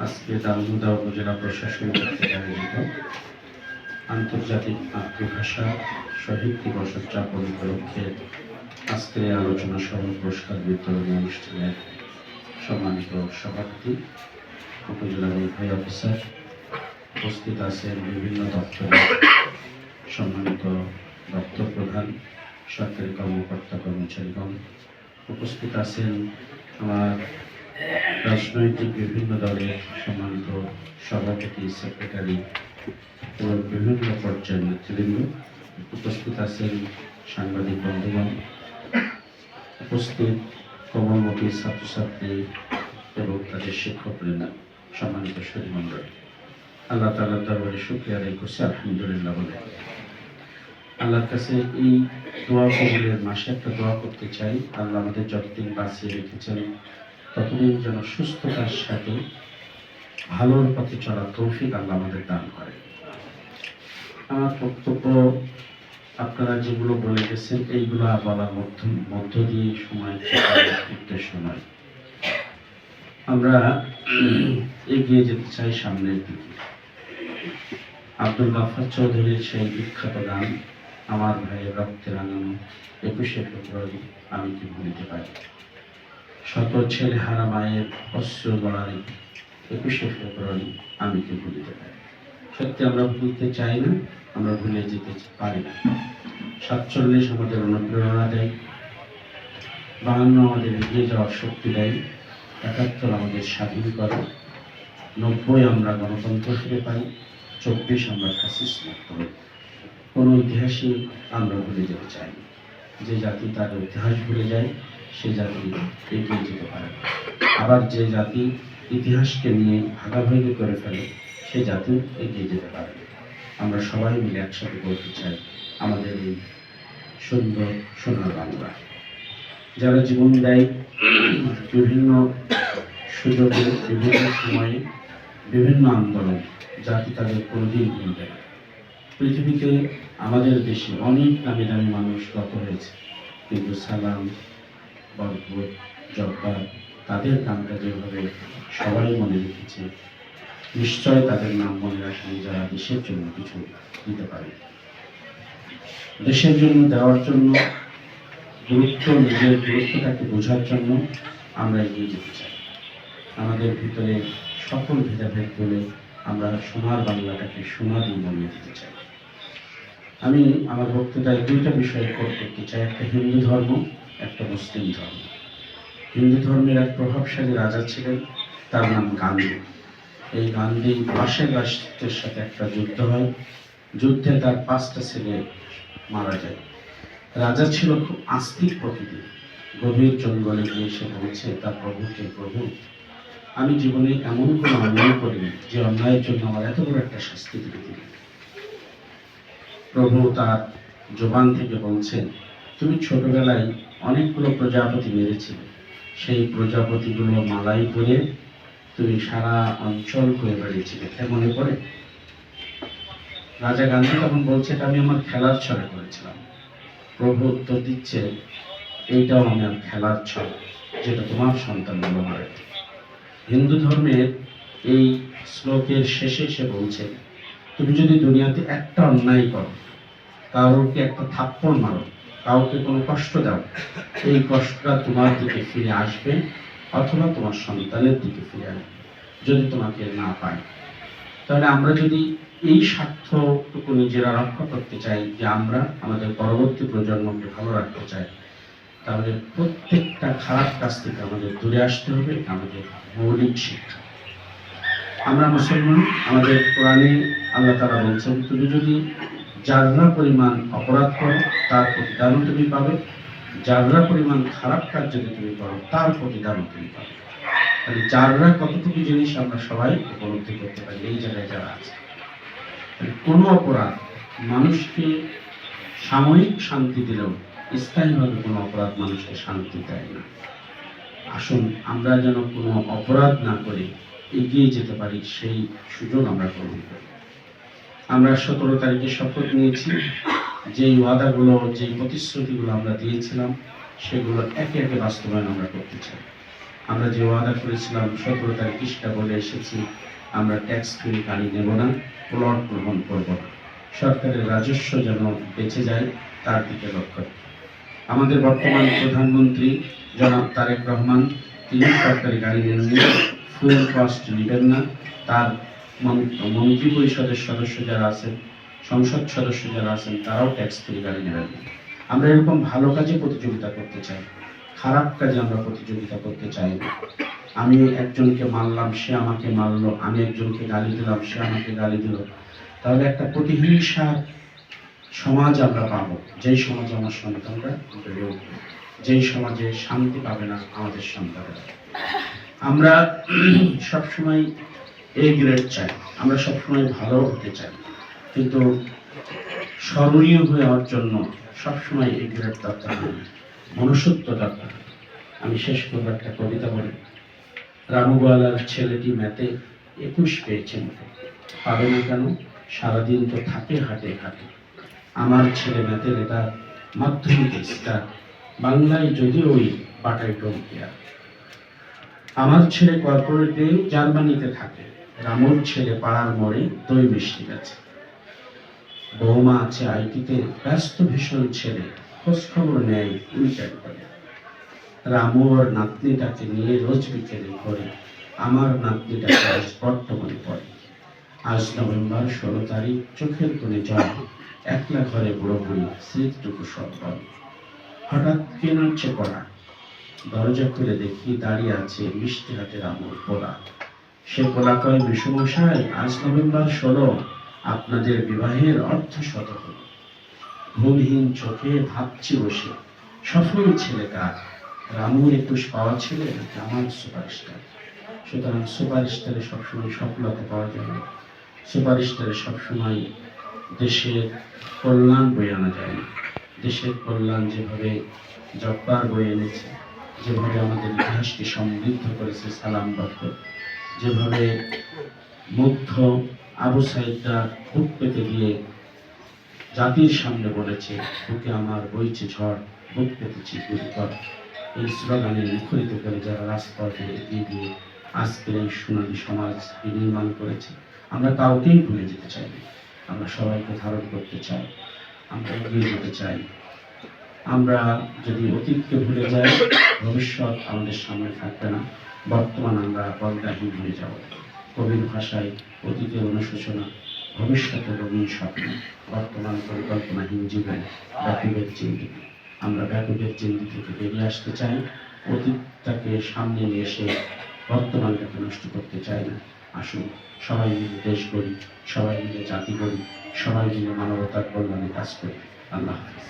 আজকে দামোদা উপজেলা প্রশাসন কর্তৃক আয়োজিত আন্তর্জাতিক মাতৃভাষা শহীদ দিবস উদযাপন উপলক্ষে আজকের আলোচনা সহ পুরস্কার বিতরণী অনুষ্ঠানের সম্মানিত সভাপতি, উপজেলা নির্বাহী অফিসার, উপস্থিত আছেন বিভিন্ন দপ্তরের সম্মানিত দপ্তর প্রধান, সরকারি কর্মকর্তা কর্মচারীগণ, উপস্থিত আছেন আমার রাজনৈতিক বিভিন্ন দলের সম্মানিত সভাপতি, সেক্রেটারি এবং বিভিন্ন পর্যায়ের নেতৃবৃন্দ, উপস্থিত আছেন সাংবাদিক বন্ধুগণ, উপস্থিত কমলমতি ছাত্রছাত্রী এবং তাদের শিক্ষকবৃন্দ, সম্মানিত সুধীমণ্ডলী, আল্লাহ তাআলার দরবারে শুকরিয়া আদায় করছি আলহামদুলিল্লাহ বলে। আল্লাহর কাছে এই দোয়া কবুলের মাসে একটা দোয়া করতে চাই, আল্লাহ আমাদের যতদিন বাঁচিয়ে রেখেছেন ততদিন যেন সুস্থতার সাথে ভালোর পথে চলার তৌফিক আল্লাহ আমাদের দান করে। আমার বক্তব্য আপনারা যেগুলো বলে গেছেন এইগুলো বলার মধ্য দিয়ে সময় উদ্দেশ্য নয়। আমরা এগিয়ে যেতে চাই সামনের দিকে। আব্দুল গাফফার চৌধুরীর সেই বিখ্যাত গান আমার ভাইয়ের রক্তে রাঙানো 21শে ফেব্রুয়ারি আমি কি ভুলিতে পারি, শত ছেলে হারা মায়ের অশ্রু গড়াই 21শে ফেব্রুয়ারি আমি কি ভুলিতে পারি। সত্যি আমরা ভুলতে চাই না, আমরা ভুলে যেতে পারি না। 47 আমাদের অনুপ্রেরণা দেয়, 52 আমাদের এগিয়ে যাওয়ার শক্তি দেয়, 71 আমাদের স্বাধীন করে, 90 আমরা গণতন্ত্র ফিরে পাই, 24 আমরা ফ্যাসিস্ট মুক্ত হই। কোনো ইতিহাসই আমরা ভুলে যেতে চাই না। যে জাতি তার ইতিহাস ভুলে যায় সে জাতি এগিয়ে যেতে পারে না। আবার যে জাতি ইতিহাসকে নিয়ে ভাগাভাগি করে ফেলে সে জাতি এগিয়ে যেতে পারে না। আমরা সবাই মিলে একসাথে বলতে চাই আমাদের এই সুন্দর সোনার বাংলা। যারা জীবন দেয় বিভিন্ন সুযোগে, বিভিন্ন সময়ে, বিভিন্ন আন্দোলন, জাতি তাদের কোনোদিন ভুলবে না। পৃথিবীতে আমাদের দেশে অনেক নামি দামি মানুষ গত হয়েছে, কিন্তু সালাম, বরকত, জব্বার তাদের নামটা যেভাবে সবাই মনে রেখেছে, নিশ্চয় তাদের নাম মনে রাখেন যারা দেশের জন্য কিছু দিতে পারে। দেশের জন্য দেওয়ার জন্য নিজের গুরুত্বটাকে বোঝার জন্য আমরা এগিয়ে যেতে চাই। আমাদের ভিতরে সকল ভেদাভেদ বলে আমরা সোনার বাংলাটাকে সোনা দিয়ে বানিয়ে দিতে চাই। আমি আমার বক্তৃতায় দুইটা বিষয় করতে চাই, একটা হিন্দু ধর্ম, একটা মুসলিম ধর্ম। হিন্দু ধর্মের এক প্রভাবশালী রাজা ছিলেন, তার নাম গান্ধী। এই গান্ধী পাশের রাষ্ট্রের সাথে একটা যুদ্ধ হয়, যুদ্ধে তার 5টা ছেলে মারা যায়। রাজা ছিল খুব আস্তিক প্রকৃতির, গভীর জঙ্গলে গিয়ে সে বলছে তার প্রভুকে, প্রভু আমি জীবনে এমন কোনো অন্যায় করিনি যে অন্যায়ের জন্য আমার এত বড় একটা শাস্তি দিতে। প্রভু তার জবান থেকে বলছেন, তুমি ছোটবেলায় অনেকগুলো প্রজাপতি মেরেছিলে, সেই প্রজাপতিগুলো মালাই করে তুমি সারা অঞ্চল ঘুরে বেড়িয়েছিলে, মনে পড়ে? রাজা গান্ধী তখন বলছে এটা আমি আমার খেলার ছলে করেছিলাম। প্রভু উত্তর দিচ্ছে, এইটাও আমার খেলার ছল, যেটা তোমার সন্তানগুলো মারে। হিন্দু ধর্মের এই শ্লোকের শেষে সে বলছে, তুমি যদি দুনিয়াতে একটা অন্যায় করো, কাউকে একটা থাপ্পড় মারো, কাউকে কোনো কষ্ট দাও, এই কষ্টটা তোমার দিকে ফিরে আসবে অথবা তোমার সন্তানের দিকে ফিরে আসবে যদি তোমাকে না পায়। তাহলে আমরা যদি এই স্বার্থটুকু নিজেরা রক্ষা করতে চাই, যে আমরা আমাদের পরবর্তী প্রজন্মকে ভালো রাখতে চাই, তাহলে প্রত্যেকটা খারাপ কাজ থেকে আমাদের দূরে আসতে হবে। আমাদের মৌলিক শিক্ষা। আমরা মুসলমান, আমাদের কোরআনে আল্লাহ তাআলা বলছেন, তুমি যদি যাররা পরিমাণ অপরাধ করো তার প্রতিদানও তুমি পাবে, যাররা পরিমাণ খারাপ কাজ যদি তুমি করো তার প্রতিদানও তুমি পাবে। তাহলে যাররা কতটুকু জিনিস আমরা সবাই উপলব্ধি করতে পারি এই জায়গায় যারা আছে। কোনো অপরাধ মানুষকে সাময়িক শান্তি দিলেও স্থায়ীভাবে কোনো অপরাধ মানুষকে শান্তি দেয় না। আসুন আমরা যেন কোনো অপরাধ না করে এগিয়ে যেতে পারি, সেই সুযোগ আমরা গ্রহণ করি। আমরা 17 তারিখে শপথ নিয়েছি যেই ওয়াদাগুলো, যেই প্রতিশ্রুতিগুলো আমরা দিয়েছিলাম, সেগুলো একে একে বাস্তবায়ন আমরা করতে চাই। আমরা যে ওয়াদা করেছিলাম 17 তারিখ ইস্টা বলে এসেছি, আমরা ট্যাক্স ফ্রি গাড়ি নেব না, প্লট গ্রহণ করব না, সরকারের রাজস্ব যেন বেঁচে যায় তার দিকে লক্ষ্য। আমাদের বর্তমান প্রধানমন্ত্রী জনাব তারেক রহমান, তিনি সরকারি গাড়ি নেননি, ফুয়েল কস্ট নেবেন না, তার মন্ত্রী পরিষদের সদস্য যারা আছেন, সংসদ সদস্য যারা আছেন, তারাও ট্যাক্স ফ্রি গাড়ি নেবেন না। আমরা এরকম ভালো কাজে প্রতিযোগিতা করতে চাই, খারাপ কাজে আমরা প্রতিযোগিতা করতে চাই না। আমি একজনকে মারলাম, সে আমাকে মারলো, আমি একজনকে গালি দিলাম, সে আমাকে গালি দিল, তাহলে একটা প্রতিহিংসার সমাজ আমরা পাবো, যেই সমাজে আমার সন্তানরা বেড়ে উঠবে, যেই সমাজে শান্তি পাবে না আমাদের সন্তানরা। আমরা সবসময় এ গ্রেড চাই, আমরা সবসময় ভালো হতে চাই, কিন্তু স্মরণীয় হয়ে হওয়ার জন্য সবসময় এ গ্রেড দরকার নেই, মনুষ্যত্ব দরকার। আমি শেষ করবো একটা কবিতা বলি। রামু গোয়ালার ছেলেটি ম্যাথে 21 পেয়েছেন, পাবে না কেন, সারাদিন তো থাকে হাটে হাটে। আমার ছেলে ম্যাথের এটা মাধ্যমিক স্টার, বাংলায় যদি ওই বাটাই টঙ্কিয়া। আমার ছেলে কর্পোরেটে জার্মানিতে থাকে, রামুর ছেলে পাড়ার মোড়ে দই মিষ্টি গেছে। বৌমা আছে আইটিতে, ব্যস্ত ভীষণ ছেলে, খোঁজ খবর নেয় উইকেট করে। রামু ওর নাতনিটাকে নিয়ে রোজ বিকেলে ঘরে, আমার নাতনিটাকে আজ বর্তমানে পড়ে। আজ নভেম্বর 16 তারিখ, চোখের কোণে জল, একলা ঘরে বুড়ো বুড়ি, স্মৃতিটুকু সব বল। হঠাৎ কে নাচছে পড়া, দরজা খুলে দেখি দাঁড়িয়ে আছে মিষ্টি হাতে রামুর পোলা। সে পোলা কয়, বিষমশাই আজ নভেম্বর 16, আপনাদের বিবাহের অর্ধ শত হল। ঘুমহীন চোখে ভাবছি বসে, সফল ছেলে কার, রামুর 21 পাওয়া ছেলে নাকি আমার সুপারস্টার। সুতরাং সুপারস্টারে সবসময় সফলতা পাওয়া যায় না, সুপারস্টারে সবসময় দেশের কল্যাণ বয়ে আনা যায় না। দেশের কল্যাণ যেভাবে জব্বার বয়ে এনেছে, যেভাবে আমাদের ইতিহাসকে সমৃদ্ধ করেছে সালাম বরকত, যেভাবে মুগ্ধ আবু সাইদরা বুক পেতে দিয়ে জাতির সামনে বলেছে, বুকে আমার বইছে ঝড়, বুক পেতেছি গুরুতর, এই স্লোগানে মুখরিত করে যারা রাজপথে এগিয়ে দিয়ে আজকের এই সোনালী সমাজ নির্মাণ করেছে, আমরা কাউকেই ভুলে যেতে চাই না। আমরা সবাইকে ধারণ করতে চাই, আমরা এগিয়ে যেতে চাই। আমরা যদি অতীতকে ভুলে যাই, ভবিষ্যৎ আমাদের সামনে থাকবে না, বর্তমান আমরা বলদাহীন হয়ে যাব। কবির ভাষায় অতীতের অনুশোচনা, ভবিষ্যতের রঙিন স্বপ্ন, বর্তমান পরিকল্পনাহীন জীবন, ব্যাকুবের চিন্তিত। আমরা ব্যাকুবের চিন্তি থেকে বেরিয়ে আসতে চাই, অতীতটাকে সামনে নিয়ে এসে বর্তমানটাকে নষ্ট করতে চাই না। আসুন সবাই মিলে দেশ গড়ি, সবাই মিলে জাতি গড়ি, সবাই মিলে মানবতার কল্যাণে কাজ করি। আল্লাহ হাফেজ।